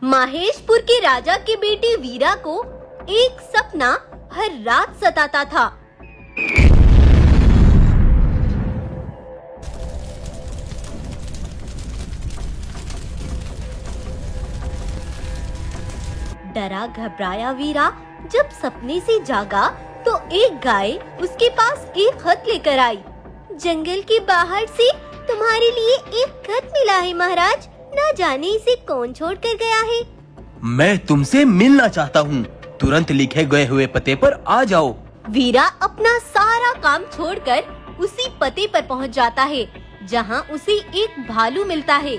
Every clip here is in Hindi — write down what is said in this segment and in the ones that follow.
माहेशपुर के राजा की बेटी वीरा को एक सपना हर रात सताता था। डरा घबराया वीरा जब सपने से जागा तो एक गाय उसके पास एक खत लेकर आई। जंगल के बाहर से तुम्हारे लिए एक खत मिला है महाराज, न जाने इसे कौन छोड़ कर गया है। मैं तुमसे मिलना चाहता हूँ, तुरंत लिखे गए हुए पते पर आ जाओ। वीरा अपना सारा काम छोड़कर उसी पते पर पहुँच जाता है जहाँ उसे एक भालू मिलता है।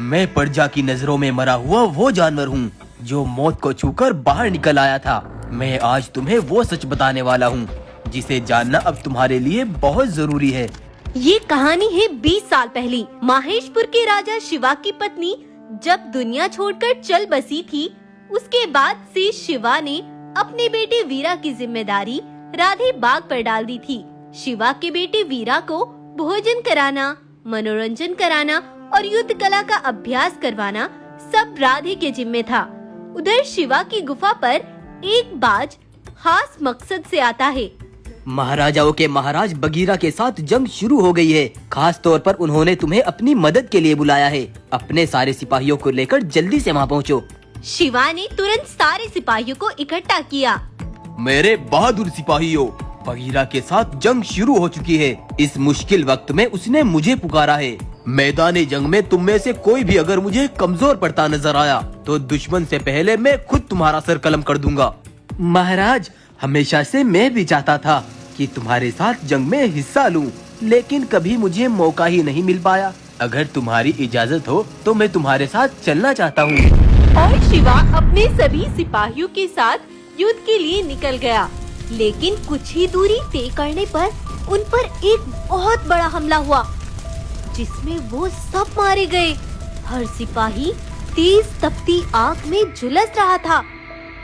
मैं प्रजा की नजरों में मरा हुआ वो जानवर हूँ जो मौत को छूकर बाहर निकल आया था। मैं आज तुम्हें वो सच बताने वाला हूँ जिसे जानना अब तुम्हारे लिए बहुत जरूरी है। ये कहानी है 20 साल पहले। माहेशपुर के राजा शिवा की पत्नी जब दुनिया छोड़कर चल बसी थी, उसके बाद से शिवा ने अपने बेटे वीरा की जिम्मेदारी राधे बाग पर डाल दी थी। शिवा के बेटे वीरा को भोजन कराना, मनोरंजन कराना और युद्ध कला का अभ्यास करवाना सब राधे के जिम्मे था। उधर शिवा की गुफा पर एक बाज खास मकसद से आता है। महाराजाओं के महाराज बगीरा के साथ जंग शुरू हो गई है। खास तौर पर उन्होंने तुम्हें अपनी मदद के लिए बुलाया है। अपने सारे सिपाहियों को लेकर जल्दी से वहाँ पहुँचो। शिवा ने तुरंत सारे सिपाहियों को इकट्ठा किया। मेरे बहादुर सिपाहियों, बगीरा के साथ जंग शुरू हो चुकी है। इस मुश्किल वक्त में उसने मुझे पुकारा है। मैदानी जंग में तुम में से कोई भी अगर मुझे कमजोर पड़ता नजर आया तो दुश्मन से पहले मैं खुद तुम्हारा सर कलम कर दूंगा। महाराज, हमेशा से मैं भी चाहता था कि तुम्हारे साथ जंग में हिस्सा लूं, लेकिन कभी मुझे मौका ही नहीं मिल पाया। अगर तुम्हारी इजाजत हो तो मैं तुम्हारे साथ चलना चाहता हूँ। और शिवा अपने सभी सिपाहियों के साथ युद्ध के लिए निकल गया, लेकिन कुछ ही दूरी तय करने पर उन पर एक बहुत बड़ा हमला हुआ जिसमें वो सब मारे गए। हर सिपाही तेज तपती आग में झुलस रहा था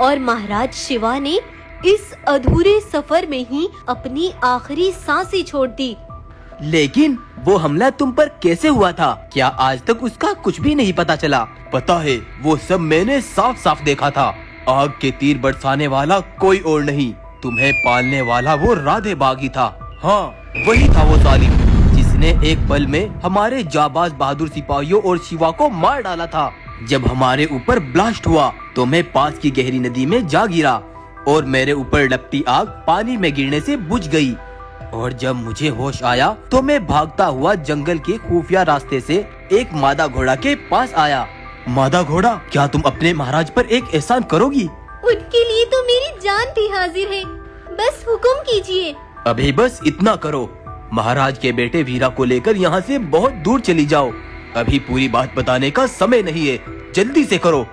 और महाराज शिवा ने इस अधूरे सफर में ही अपनी आखिरी सांसें छोड़ दी। लेकिन वो हमला तुम पर कैसे हुआ था? क्या आज तक उसका कुछ भी नहीं पता चला? पता है, वो सब मैंने साफ साफ देखा था। आग के तीर बरसाने वाला कोई और नहीं, तुम्हें पालने वाला वो राधे बाग ही था। हाँ, वही था वो जालिम जिसने एक पल में हमारे जाबाज बहादुर सिपाहियों और शिवा को मार डाला था। जब हमारे ऊपर ब्लास्ट हुआ तो मैं पास की गहरी नदी में जा गिरा और मेरे ऊपर लपटी आग पानी में गिरने से बुझ गई। और जब मुझे होश आया तो मैं भागता हुआ जंगल के खुफिया रास्ते से एक मादा घोड़ा के पास आया। मादा घोड़ा, क्या तुम अपने महाराज पर एक एहसान करोगी? उनके लिए तो मेरी जान भी हाजिर है, बस हुक्म कीजिए। अभी बस इतना करो, महाराज के बेटे वीरा को लेकर यहाँ से बहुत दूर चली जाओ। अभी पूरी बात बताने का समय नहीं है, जल्दी से करो।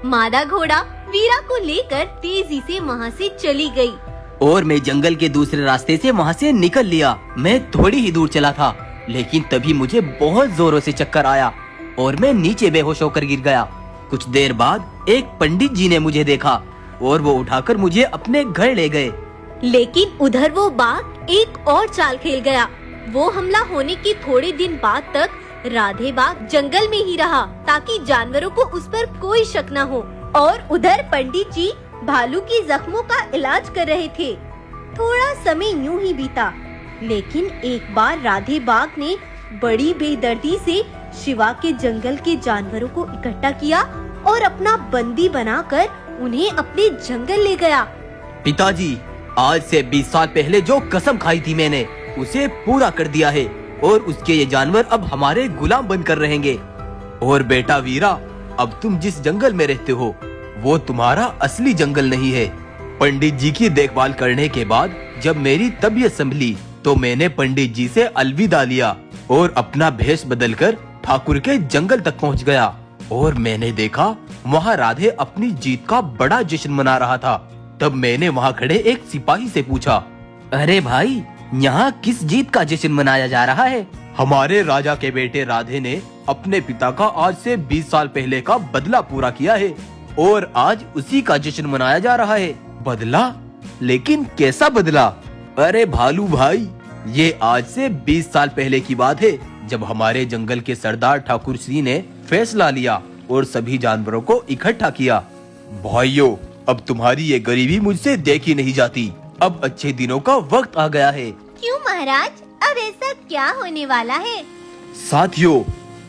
मादा घोड़ा वीरा को लेकर तेजी से वहाँ से चली गई। और मैं जंगल के दूसरे रास्ते से वहाँ से निकल लिया। मैं थोड़ी ही दूर चला था, लेकिन तभी मुझे बहुत जोरों से चक्कर आया और मैं नीचे बेहोश होकर गिर गया। कुछ देर बाद एक पंडित जी ने मुझे देखा और वो उठाकर मुझे अपने घर ले गए। लेकिन उधर वो बाघ एक और चाल खेल गया। वो हमला होने के थोड़े दिन बाद तक राधे बाग जंगल में ही रहा ताकि जानवरों को उस पर कोई शक न हो। और उधर पंडित जी भालू के जख्मों का इलाज कर रहे थे। थोड़ा समय यूं ही बीता, लेकिन एक बार राधे बाग ने बड़ी बेदर्दी से शिवा के जंगल के जानवरों को इकट्ठा किया और अपना बंदी बनाकर उन्हें अपने जंगल ले गया। पिताजी, आज से 20 साल पहले जो कसम खाई थी मैंने, उसे पूरा कर दिया है और उसके ये जानवर अब हमारे गुलाम बनकर रहेंगे। और बेटा वीरा, अब तुम जिस जंगल में रहते हो वो तुम्हारा असली जंगल नहीं है। पंडित जी की देखभाल करने के बाद जब मेरी तबीयत संभली तो मैंने पंडित जी से अलविदा लिया और अपना भेष बदलकर ठाकुर के जंगल तक पहुंच गया। और मैंने देखा वहाँ राधे अपनी जीत का बड़ा जश्न मना रहा था। तब मैंने वहाँ खड़े एक सिपाही से पूछा, अरे भाई, यहाँ किस जीत का जश्न मनाया जा रहा है? हमारे राजा के बेटे राधे ने अपने पिता का आज से 20 साल पहले का बदला पूरा किया है और आज उसी का जश्न मनाया जा रहा है। बदला? लेकिन कैसा बदला? अरे भालू भाई, ये आज से 20 साल पहले की बात है जब हमारे जंगल के सरदार ठाकुर श्री ने फैसला लिया और सभी जानवरों को इकट्ठा किया। भाइयों, अब तुम्हारी ये गरीबी मुझसे देखी नहीं जाती। अब अच्छे दिनों का वक्त आ गया है। क्यों महाराज, अब ऐसा क्या होने वाला है? साथियों,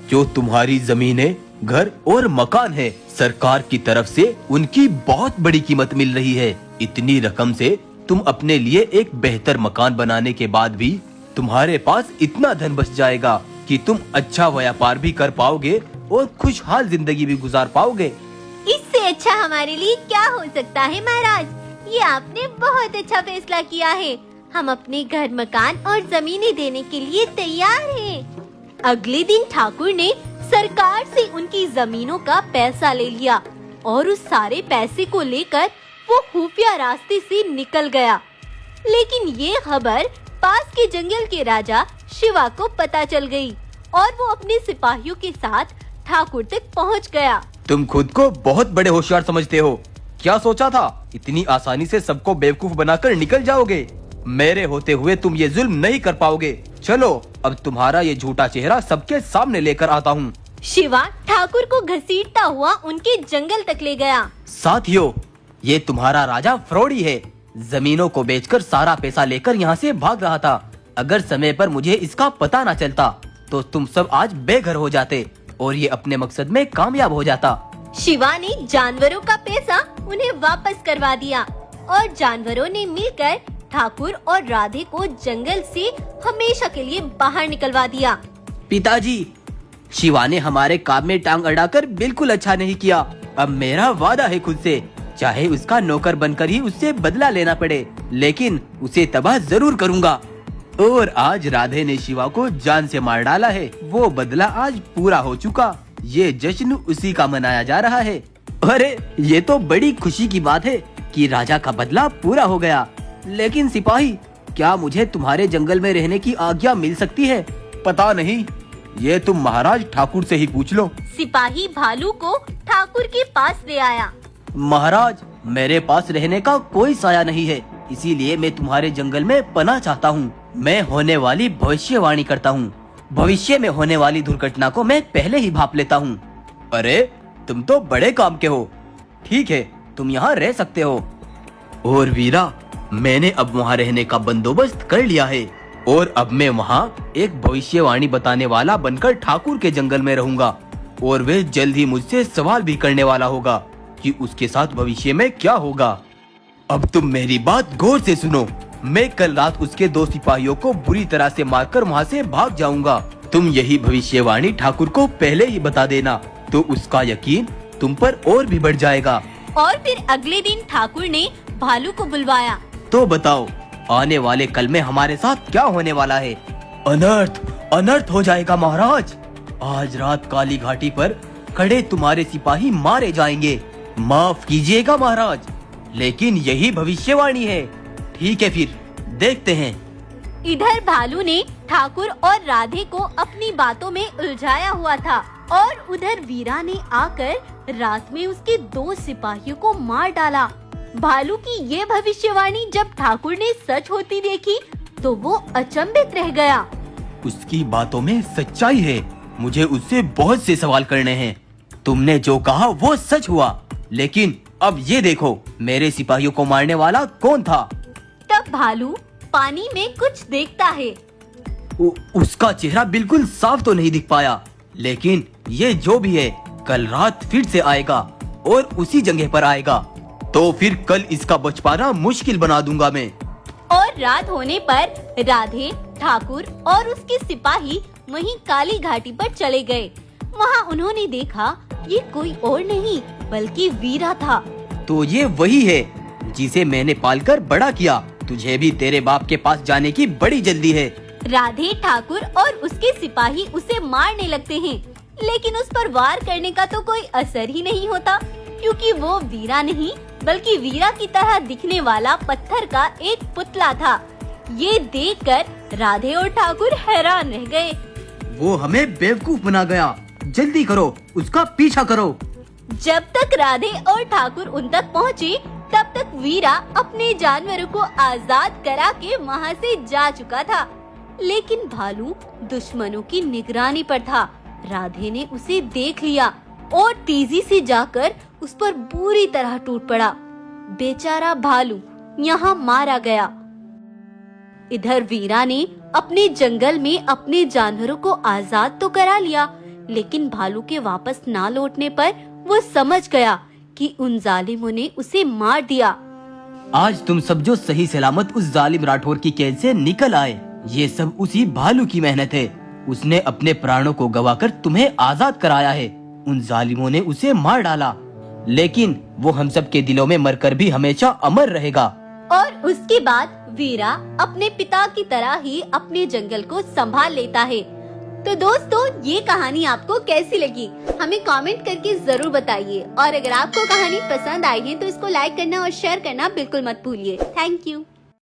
जो तुम्हारी जमीनें, घर और मकान है, सरकार की तरफ से उनकी बहुत बड़ी कीमत मिल रही है। इतनी रकम से तुम अपने लिए एक बेहतर मकान बनाने के बाद भी तुम्हारे पास इतना धन बच जाएगा कि तुम अच्छा व्यापार भी कर पाओगे और खुशहाल जिंदगी भी गुजार पाओगे। इससे अच्छा हमारे लिए क्या हो सकता है महाराज? ये आपने बहुत अच्छा फैसला किया है। हम अपने घर, मकान और जमीनें देने के लिए तैयार हैं। अगले दिन ठाकुर ने सरकार से उनकी जमीनों का पैसा ले लिया और उस सारे पैसे को लेकर वो खुफिया रास्ते से निकल गया। लेकिन ये खबर पास के जंगल के राजा शिवा को पता चल गई और वो अपने सिपाहियों के साथ ठाकुर तक पहुंच गया। तुम खुद को बहुत बड़े होशियार समझते हो। क्या सोचा था इतनी आसानी से सबको बेवकूफ बनाकर निकल जाओगे? मेरे होते हुए तुम ये जुल्म नहीं कर पाओगे। चलो, अब तुम्हारा ये झूठा चेहरा सबके सामने लेकर आता हूँ। शिवा ठाकुर को घसीटता हुआ उनके जंगल तक ले गया। साथियों, ये तुम्हारा राजा फ्रॉडी है। जमीनों को बेचकर सारा पैसा लेकर यहाँ से भाग रहा था। अगर समय पर मुझे इसका पता न चलता तो तुम सब आज बेघर हो जाते और ये अपने मकसद में कामयाब हो जाता। शिवा ने जानवरों का पैसा उन्हें वापस करवा दिया और जानवरों ने मिलकर ठाकुर और राधे को जंगल से हमेशा के लिए बाहर निकलवा दिया। पिताजी, शिवा ने हमारे काम में टांग अड़ाकर बिल्कुल अच्छा नहीं किया। अब मेरा वादा है खुद से, चाहे उसका नौकर बनकर ही उससे बदला लेना पड़े, लेकिन उसे तबाह जरूर करूंगा। और आज राधे ने शिवा को जान से मार डाला है। वो बदला आज पूरा हो चुका। ये जश्न उसी का मनाया जा रहा है। अरे, ये तो बड़ी खुशी की बात है कि राजा का बदला पूरा हो गया। लेकिन सिपाही, क्या मुझे तुम्हारे जंगल में रहने की आज्ञा मिल सकती है? पता नहीं, ये तुम महाराज ठाकुर से ही पूछ लो। सिपाही भालू को ठाकुर के पास ले आया। महाराज, मेरे पास रहने का कोई साया नहीं है, इसीलिए मैं तुम्हारे जंगल में पनाह चाहता हूँ। मैं होने वाली भविष्यवाणी करता हूँ। भविष्य में होने वाली दुर्घटना को मैं पहले ही भाप लेता हूँ। अरे, तुम तो बड़े काम के हो। ठीक है, तुम यहाँ रह सकते हो। और वीरा, मैंने अब वहाँ रहने का बंदोबस्त कर लिया है और अब मैं वहाँ एक भविष्यवाणी बताने वाला बनकर ठाकुर के जंगल में रहूंगा और वह जल्द ही मुझसे सवाल भी करने वाला होगा कि उसके साथ भविष्य में क्या होगा। अब तुम मेरी बात गौर से सुनो। मैं कल रात उसके 2 सिपाहियों को बुरी तरह से मारकर वहाँ से भाग जाऊंगा। तुम यही भविष्यवाणी ठाकुर को पहले ही बता देना, तो उसका यकीन तुम पर और भी बढ़ जाएगा। और फिर अगले दिन ठाकुर ने भालू को बुलवाया। तो बताओ, आने वाले कल में हमारे साथ क्या होने वाला है? अनर्थ, अनर्थ हो जाएगा महाराज। आज रात काली घाटी पर खड़े तुम्हारे सिपाही मारे जाएंगे। माफ कीजिएगा महाराज, लेकिन यही भविष्यवाणी है। ठीक है, फिर देखते हैं। इधर भालू ने ठाकुर और राधे को अपनी बातों में उलझाया हुआ था और उधर वीरा ने आकर रात में उसके 2 सिपाहियों को मार डाला। भालू की ये भविष्यवाणी जब ठाकुर ने सच होती देखी तो वो अचंभित रह गया। उसकी बातों में सच्चाई है। मुझे उससे बहुत से सवाल करने हैं। तुमने जो कहा वो सच हुआ, लेकिन अब ये देखो, मेरे सिपाहियों को मारने वाला कौन था? तब भालू पानी में कुछ देखता है। उसका चेहरा बिल्कुल साफ तो नहीं दिख पाया, लेकिन ये जो भी है, कल रात फिर से आएगा और उसी जगह पर आएगा। तो फिर कल इसका बच पाना मुश्किल बना दूंगा मैं। और रात होने पर राधे, ठाकुर और उसके सिपाही वहीं काली घाटी पर चले गए। वहाँ उन्होंने देखा ये कोई और नहीं बल्कि वीरा था। तो ये वही है जिसे मैंने पालकर बड़ा किया। तुझे भी तेरे बाप के पास जाने की बड़ी जल्दी है। राधे, ठाकुर और उसके सिपाही उसे मारने लगते हैं, लेकिन उस पर वार करने का तो कोई असर ही नहीं होता, क्योंकि वो वीरा नहीं बल्कि वीरा की तरह दिखने वाला पत्थर का एक पुतला था। ये देखकर राधे और ठाकुर हैरान रह गए। वो हमें बेवकूफ बना गया। जल्दी करो, उसका पीछा करो। जब तक राधे और ठाकुर उन तक पहुँचे, तब तक वीरा अपने जानवरों को आजाद करा के वहाँ से जा चुका था। लेकिन भालू दुश्मनों की निगरानी पर था। राधे ने उसे देख लिया और तेजी से जाकर उस पर बुरी तरह टूट पड़ा। बेचारा भालू यहाँ मारा गया। इधर वीरा ने अपने जंगल में अपने जानवरों को आजाद तो करा लिया, लेकिन भालू के वापस ना लौटने पर वो समझ गया कि उन जालिमों ने उसे मार दिया। आज तुम सब जो सही सलामत उस जालिम राठौर की कैद से निकल आए, ये सब उसी भालू की मेहनत है। उसने अपने प्राणों को गवाकर तुम्हें आजाद कराया है। उन जालिमों ने उसे मार डाला, लेकिन वो हम सब के दिलों में मरकर भी हमेशा अमर रहेगा। और उसके बाद वीरा अपने पिता की तरह ही अपने जंगल को संभाल लेता है। तो दोस्तों, ये कहानी आपको कैसी लगी हमें कमेंट करके जरूर बताइए। और अगर आपको कहानी पसंद आई है तो इसको लाइक करना और शेयर करना बिल्कुल मत भूलिए। Thank you.